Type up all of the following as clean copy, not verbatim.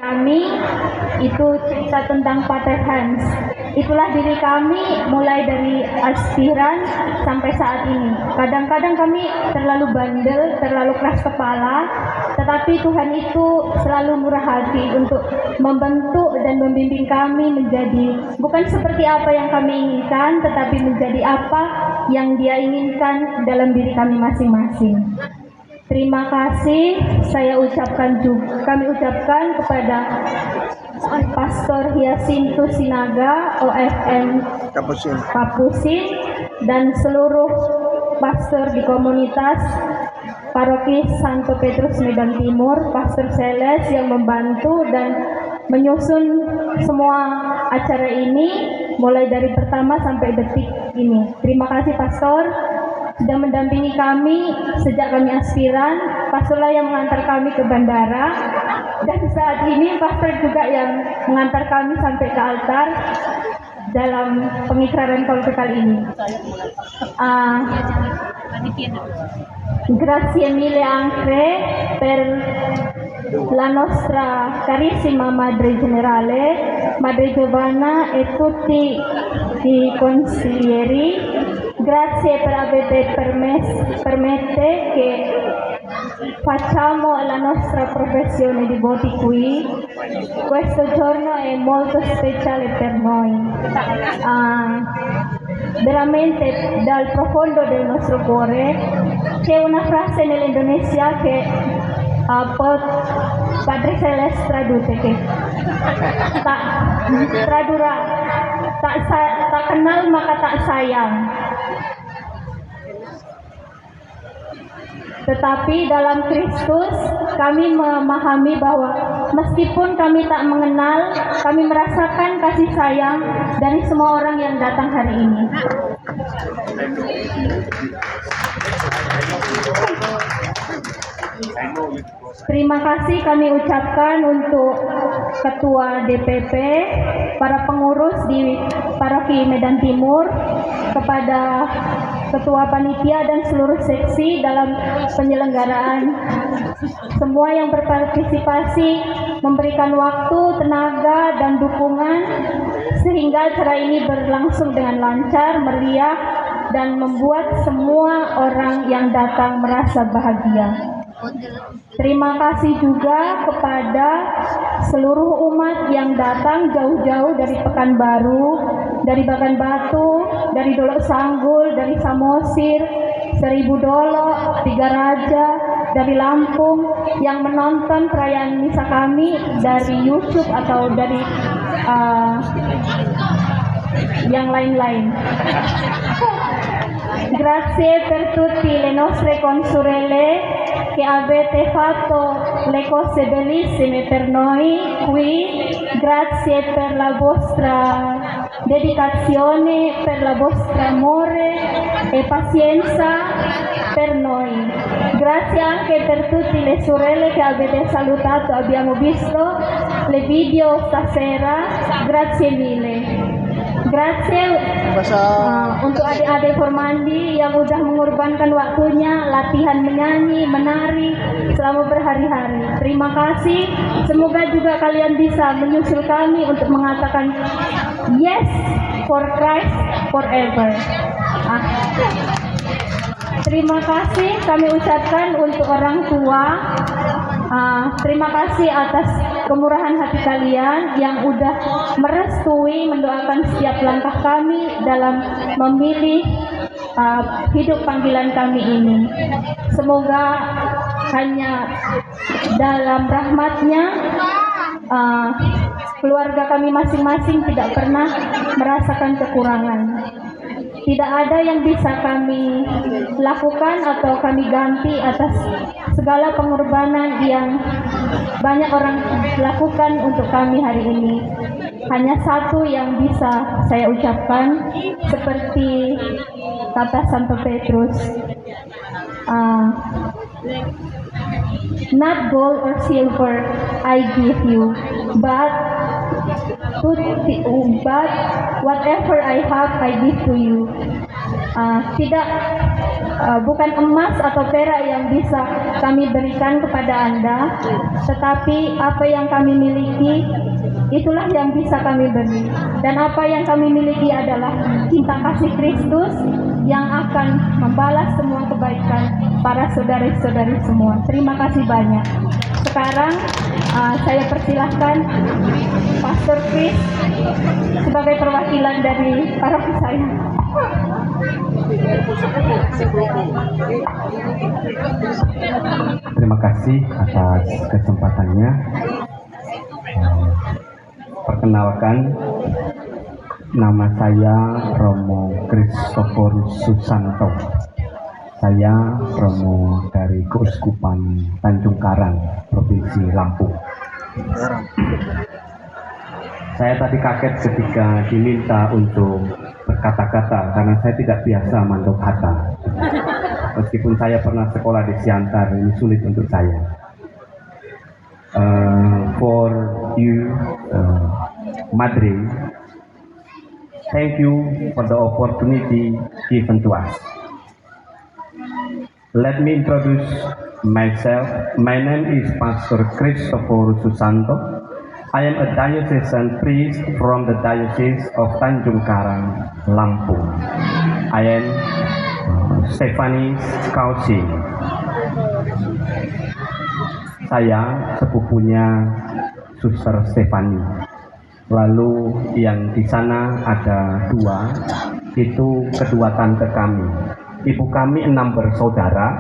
Kami itu cerita tentang Pater Hans. Itulah diri kami mulai dari aspiran sampai saat ini. Kadang-kadang kami terlalu bandel, terlalu keras kepala, tetapi Tuhan itu selalu murah hati untuk membentuk dan membimbing kami menjadi bukan seperti apa yang kami inginkan, tetapi menjadi apa yang Dia inginkan dalam diri kami masing-masing. Terima kasih kami ucapkan kepada Pastor Hyasintus Sinaga OFM Kapusin dan seluruh pastor di komunitas Paroki Santo Petrus Medan Timur, Pastor Seles yang membantu dan menyusun semua acara ini mulai dari pertama sampai detik ini. Terima kasih Pastor sudah mendampingi kami sejak kami aspiran. Pastorlah yang mengantar kami ke bandara, dan saat ini Pastor juga yang mengantar kami sampai ke altar dalam pengikraran kaul kali ini. Grazie mille anche per la nostra carissima Madre Generale, Madre Giovanna e tutti i consiglieri. Grazie per avete permette che facciamo la nostra professione di voti qui. Questo giorno è molto speciale per noi. Veramente dal profondo del nostro cuore c'è una frase nell'Indonesia che Padre Seles traduce che tak kenal maka tak sayang. Tetapi dalam Kristus kami memahami bahwa meskipun kami tak mengenal, kami merasakan kasih sayang dari semua orang yang datang hari ini. Terima kasih kami ucapkan untuk Ketua DPP, para pengurus di Paroki Medan Timur, kepada Ketua Panitia dan seluruh seksi dalam penyelenggaraan, semua yang berpartisipasi memberikan waktu, tenaga, dan dukungan sehingga acara ini berlangsung dengan lancar, meriah, dan membuat semua orang yang datang merasa bahagia. Terima kasih juga kepada seluruh umat yang datang jauh-jauh dari Pekanbaru, dari Bagan Batu, dari Dolok Sanggul, dari Samosir, Seribu Dolok, Tiga Raja, dari Lampung yang menonton perayaan misa kami dari YouTube atau dari yang lain-lain. Grazie per tutti le nostre consorelle che avete fatto le cose bellissime per noi qui. Grazie per la vostra dedicazione, per la vostra amore e pazienza per noi. Grazie anche per tutte le sorelle che avete salutato, abbiamo visto le video stasera. Grazie mille. Grazie untuk adik-adik Formandi yang udah mengorbankan waktunya latihan menyanyi, menari selama berhari-hari. Terima kasih. Semoga juga kalian bisa menyusul kami untuk mengatakan yes for Christ forever. Terima kasih kami ucapkan untuk orang tua. Terima kasih atas kemurahan hati kalian yang udah merestui, mendoakan setiap langkah kami dalam memilih hidup panggilan kami ini. Semoga hanya dalam rahmat-Nya keluarga kami masing-masing tidak pernah merasakan kekurangan. Tidak ada yang bisa kami lakukan atau kami ganti atas segala pengorbanan yang banyak orang lakukan untuk kami hari ini. Hanya satu yang bisa saya ucapkan, seperti kata Santo Petrus, not gold or silver I give you, but whatever I have I give to you. Bukan emas atau perak yang bisa kami berikan kepada Anda, tetapi apa yang kami miliki itulah yang bisa kami beri. Dan apa yang kami miliki adalah cinta kasih Kristus yang akan membalas semua kebaikan para saudari-saudari semua. Terima kasih banyak. Sekarang saya persilahkan Pastor Chris sebagai perwakilan dari paroki saya. Terima kasih atas kesempatannya. Perkenalkan, nama saya Romo Christophorus Susanto. Saya Romo dari Keuskupan Tanjung Karang, Provinsi Lampung. Saya tadi kaget ketika diminta untuk berkata-kata karena saya tidak biasa mandok kata. Meskipun saya pernah sekolah di Siantar, ini sulit untuk saya. For you, Madre, thank you for the opportunity given to us. Let me introduce myself. My name is Pastor Christophorus Susanto. I am a diocesan priest from the Diocese of Tanjung Karang, Lampung. I am Stephanie's cousin. Saya sepupunya Suster Stephanie. Lalu yang di sana ada dua, itu kedua tante kami. Ibu kami 6 bersaudara.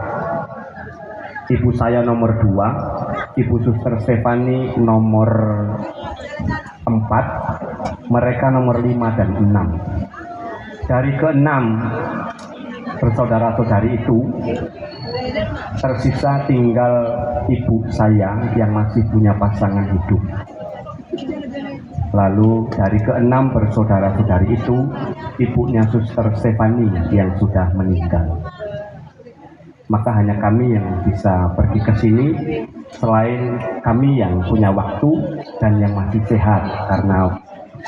Ibu saya nomor 2, Ibu Suster Stephanie nomor 4, mereka nomor 5 dan 6. Dari ke-6 bersaudara-saudari itu, tersisa tinggal ibu saya yang masih punya pasangan hidup. Lalu dari ke-6 bersaudara-saudari itu, ibunya Suster Stephanie yang sudah meninggal. Maka hanya kami yang bisa pergi ke sini, selain kami yang punya waktu dan yang masih sehat karena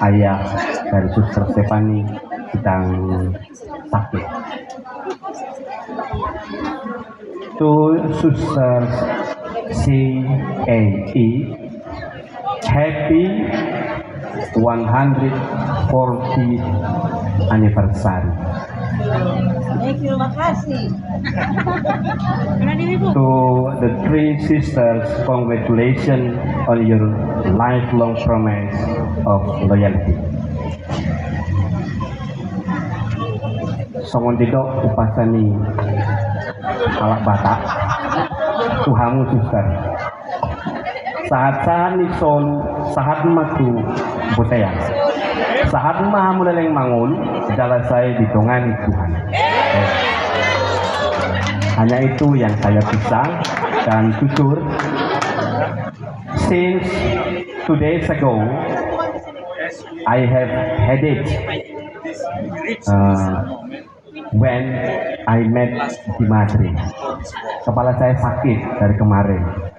ayah dari Suster Stephanie sedang sakit. To Suster CAE, happy 140th anniversary. Terima kasih. To the 3 sisters, congratulations on your lifelong promise of loyalty. Songon didok upasani alak batak tuhamu suster. Saat-saat ni solu, saat matu butayang. Saat maha mulai mangun, adalah saya ditongani Tuhan. Hanya itu yang saya bisa, dan jujur, since 2 days ago, I have headache when I met di Madrid. Kepala saya sakit dari kemarin.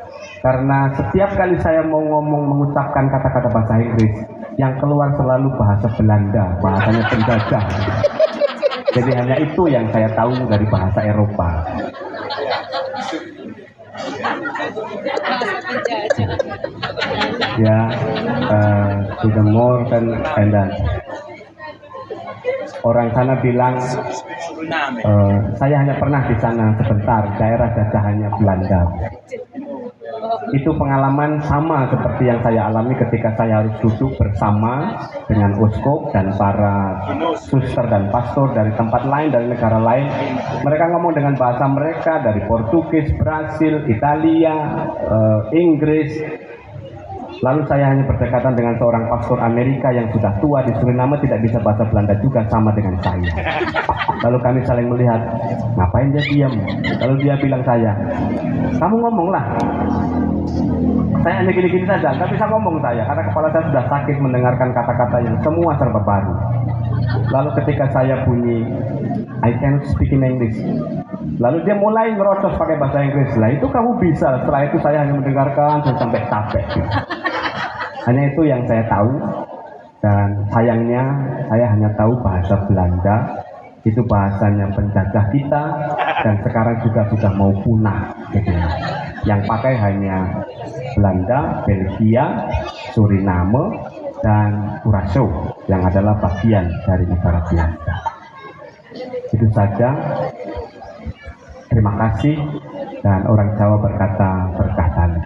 Karena setiap kali saya mau mengucapkan kata-kata bahasa Inggris, yang keluar selalu bahasa Belanda, bahasanya penjajah. Jadi hanya itu yang saya tahu dari bahasa Eropa. Ya, sudah more than that. Orang sana bilang, saya hanya pernah di sana sebentar, daerah jajahannya Belanda. Itu pengalaman sama seperti yang saya alami ketika saya harus duduk bersama dengan uskup dan para suster dan pastor dari tempat lain, dari negara lain. Mereka ngomong dengan bahasa mereka dari Portugis, Brasil, Italia, Inggris. Lalu saya hanya berdekatan dengan seorang pastor Amerika yang sudah tua di Suriname, tidak bisa bahasa Belanda juga, sama dengan saya. Lalu kami saling melihat, ngapain dia diam? Lalu dia bilang saya, kamu ngomonglah. Saya hanya gini-gini saja, tapi saya ngomong saya, karena kepala saya sudah sakit mendengarkan kata-kata yang semua serba baru. Lalu ketika saya bunyi, I can speak in English. Lalu dia mulai ngerocos pakai bahasa Inggris. Lah itu kamu bisa. Setelah itu saya hanya mendengarkan dan sampai capek. Hanya itu yang saya tahu. Dan sayangnya saya hanya tahu bahasa Belanda. Itu bahasanya penjajah kita. dan sekarang juga sudah mau punah gitu ya. Yang pakai hanya Belanda, Belgia, Suriname, dan Curaçao yang adalah bagian dari negara Belanda. Itu saja. Terima kasih, dan orang Jawa berkata berkah tali.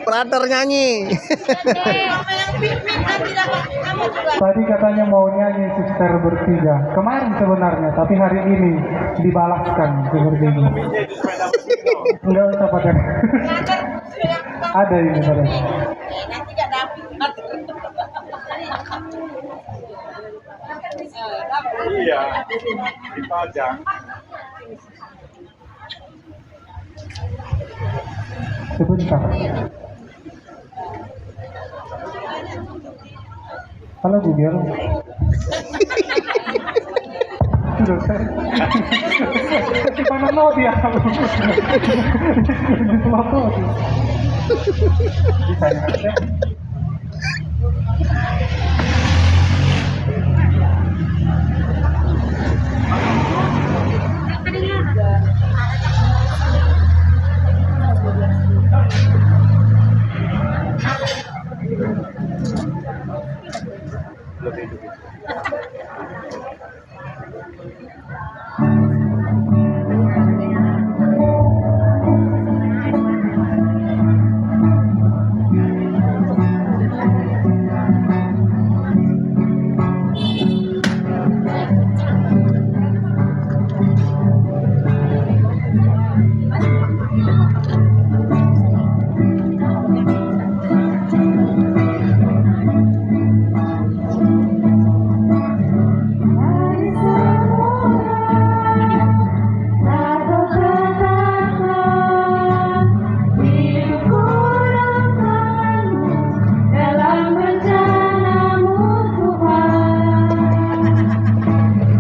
Operator nyanyi. Tadi katanya mau nyanyi Suster bertiga. Kemarin sebenarnya, tapi hari ini dibalaskan seperti ini. Enggak usah pakai. Ada ini pada. Nanti gak dapet. Iya, dipajang. Sebentar. Halo Google. Sudah saya. Di mana mau dia? Di foto. Bisa ya.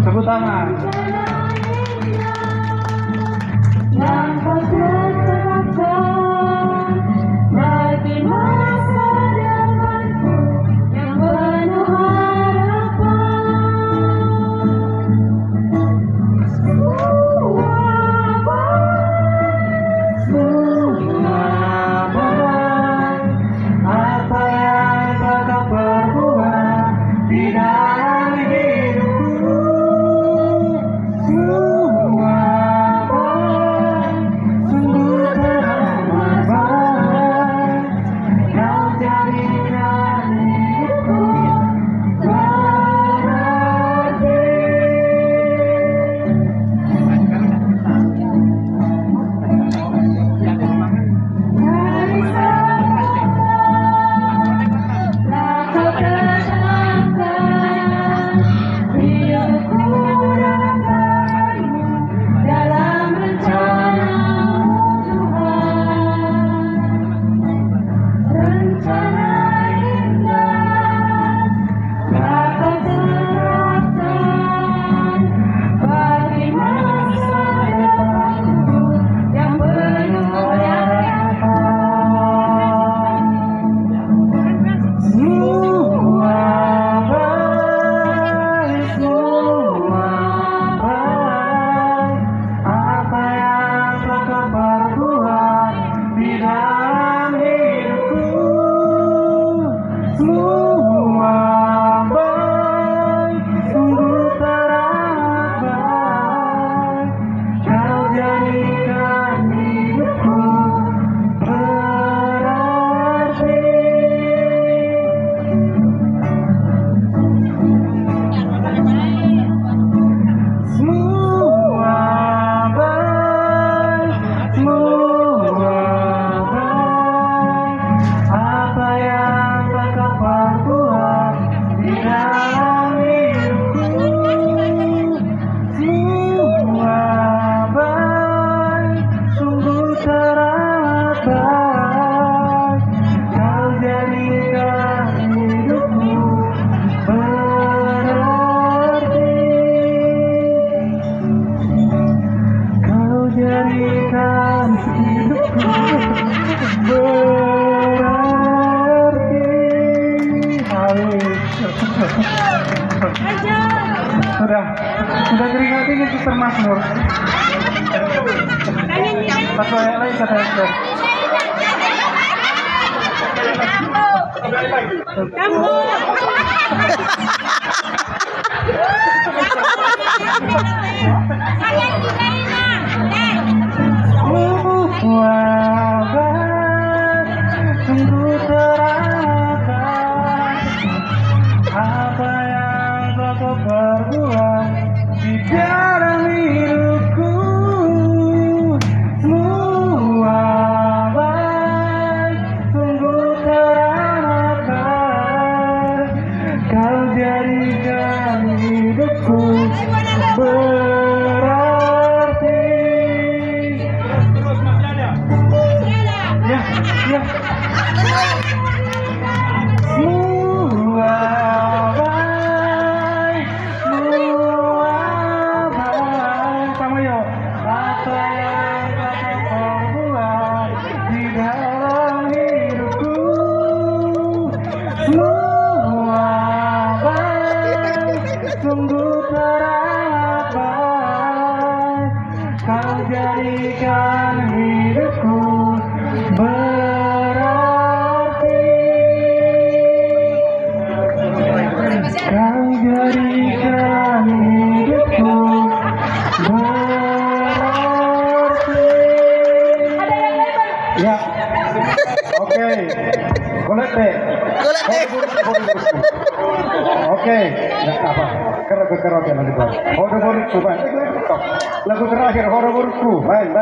Tepuk tangan. Bagi masa depanku yang penuh harapan. Apa yang kau perbuat di dalam hidupku, semua sungguh teramat baik. Kau jadikan hidupku berarti. Sudah keringat dingin Suster Masnur. Satu ayat lagi kata Esther. Wabah sungguh terangkan apa yang kau perbuat di dalam hidupku. Wabah sungguh terangkan kau jadikan hidupku berarti. Ya. Muabai, sama yuk. Apa yang kau perbuat di dalam hidupku. Muabai, sungguh terangkan kau jadikan hidupku berarti. Kau jadikan hidupku berarti. Ya, oke. Golek deh. Oke, nggak apa. Kerok nanti buat. Horoburku, Bang. Lagu terakhir Horoburku, Bang.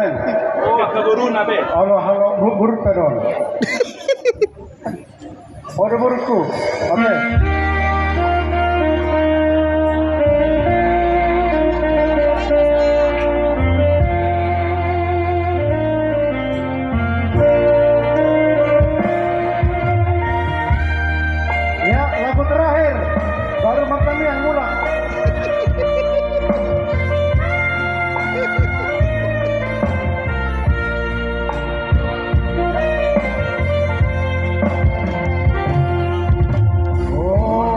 Oh, keburu nabe. Halo, buruk pedon. Horoburku, oke. Ya, lagu terakhir. Baru Martami yang mulai. Oh,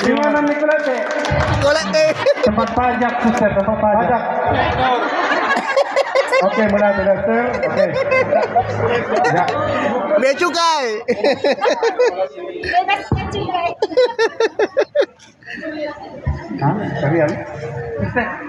Di mana Nicolete? Golek deh. Tempat pajak, suster, tempat pajak. Oke, mulai suster. Oke. Ya. Bea cukai. Bebas cukai. Hah? Kalian? Suster.